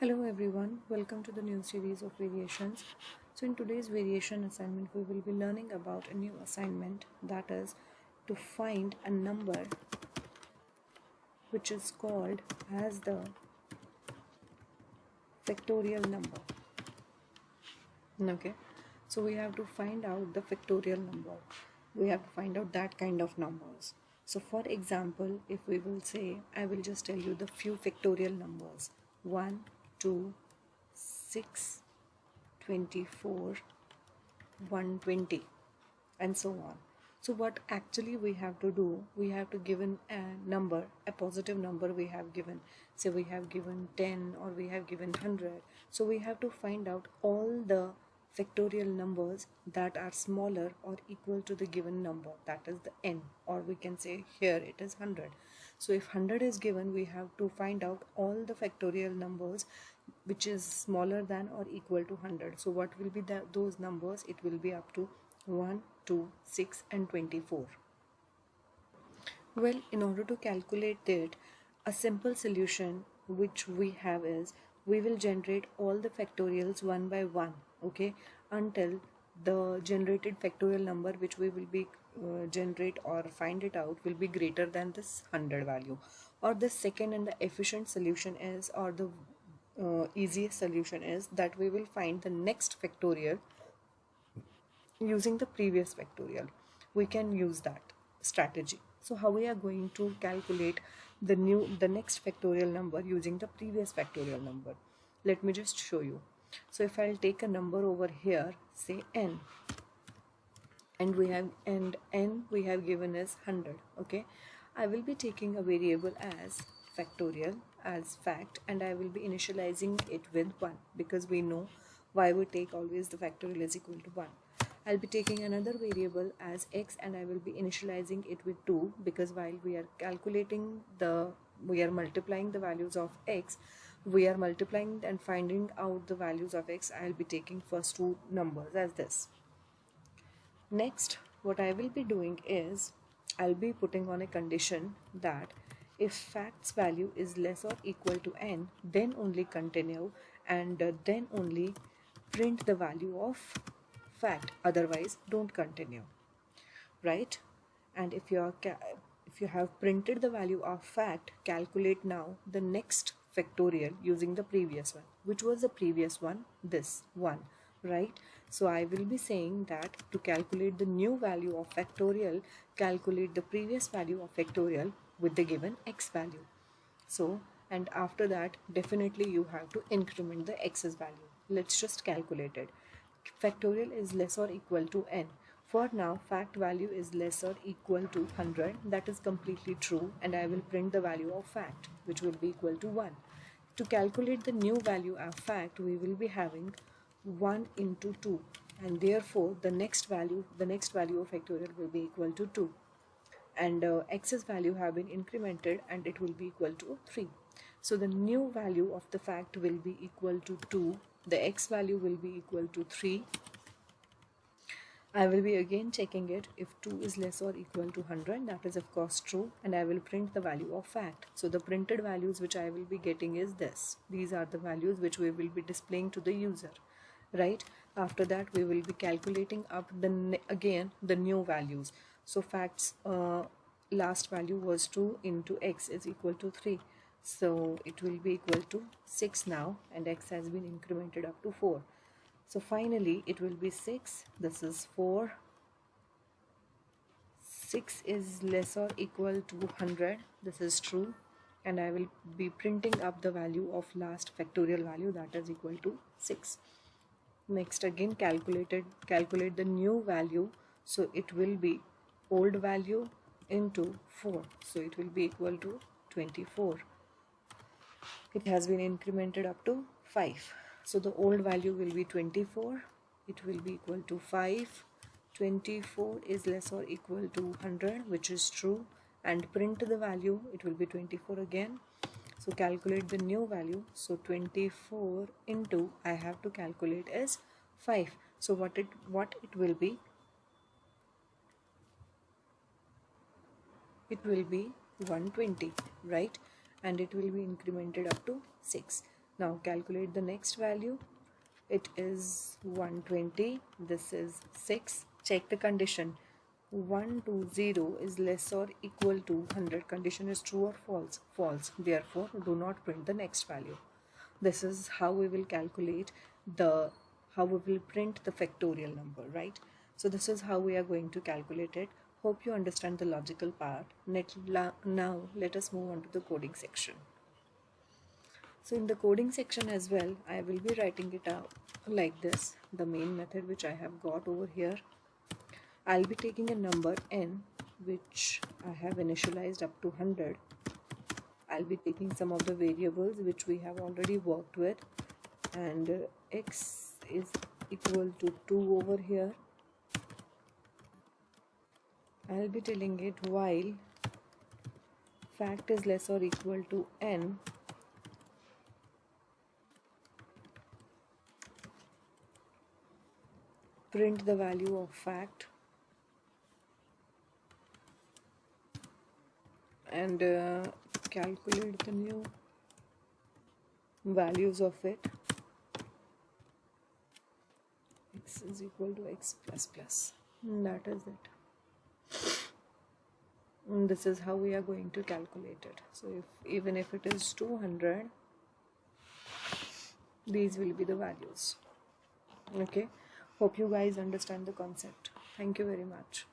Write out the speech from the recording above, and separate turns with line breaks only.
Hello everyone, welcome to the new series of variations. So in today's variation assignment we will be learning about a new assignment, that is to find a number which is called as the factorial number. Okay, so we have to find out the factorial number. We have to find out that kind of numbers. So for example, if we will say, I will just tell you the few factorial numbers: 1, 2, 6, 24, 120, and so on. So what actually we have to do, we have to give a number, a positive number we have given. Say we have given 10 or we have given 100. So we have to find out all the factorial numbers that are smaller or equal to the given number, that is the n, or we can say here it is 100. So if 100 is given, we have to find out all the factorial numbers which is smaller than or equal to 100. So what will be those numbers? It will be up to 1, 2, 6 and 24. Well, in order to calculate it, a simple solution which we have is, we will generate all the factorials one by one, okay, until the generated factorial number which we will be generate or find it out will be greater than this 100 value. Or the second and the efficient solution is, or the easiest solution is, that we will find the next factorial using the previous factorial. We can use that strategy. So how we are going to calculate the next factorial number using the previous factorial number? Let me just show you. So if I'll take a number over here, say n, and n we have given as 100, okay, I will be taking a variable as factorial, as fact, and I will be initializing it with 1, because we know why we take always the factorial is equal to 1. I'll be taking another variable as x and I will be initializing it with 2, because while we are multiplying the values of x, we are multiplying and finding out the values of x. I'll be taking first two numbers as this. Next, what I will be doing is, I'll be putting on a condition that if fact's value is less or equal to n, then only continue, and then only print the value of fact, otherwise don't continue, right? And if you have printed the value of fact, calculate now the next factorial using the previous one. Which was the previous one? This one, right? So I will be saying that to calculate the new value of factorial, calculate the previous value of factorial with the given x value. So, and after that definitely you have to increment the x's value. Let's just calculate it. Factorial is less or equal to n. For now, fact value is less or equal to 100. That is completely true, and I will print the value of fact, which will be equal to 1. To calculate the new value of fact, we will be having 1 into 2, and therefore the next value of factorial will be equal to 2, and x's value have been incremented and it will be equal to 3. So the new value of the fact will be equal to 2, the x value will be equal to 3. I will be again checking it. If 2 is less or equal to 100, that is of course true, and I will print the value of fact. So the printed values which I will be getting is this. These are the values which we will be displaying to the user, right? After that we will be calculating up again the new values. So facts last value was 2 into x is equal to 3. So it will be equal to 6 now, and x has been incremented up to 4. So finally it will be 6. This is 4. 6 is less or equal to 100. This is true, and I will be printing up the value of last factorial value, that is equal to 6. Next again calculate the new value. So it will be old value into 4. So it will be equal to 24. It has been incremented up to 5. So the old value will be 24. It will be equal to 5. 24 is less or equal to 100, which is true, and print the value. It will be 24 again. So calculate the new value. So 24 into, I have to calculate as 5. So what it will be? It will be 120, right? And it will be incremented up to 6. Now calculate the next value. It is 120. This is 6. Check the condition. 120 is less or equal to 100. Condition is true or false? False. Therefore, do not print the next value. This is how we will calculate how we will print the factorial number, right? So this is how we are going to calculate it. Hope you understand the logical part. Now let us move on to the coding section. So in the coding section as well, I will be writing it out like this. The main method which I have got over here. I'll be taking a number n which I have initialized up to 100. I'll be taking some of the variables which we have already worked with, and x is equal to 2 over here. I'll be telling it while fact is less or equal to n, print the value of fact, and calculate the new values of it. X is equal to x plus plus. That is it. And this is how we are going to calculate it. So even if it is 200, these will be the values. Okay. Hope you guys understand the concept. Thank you very much.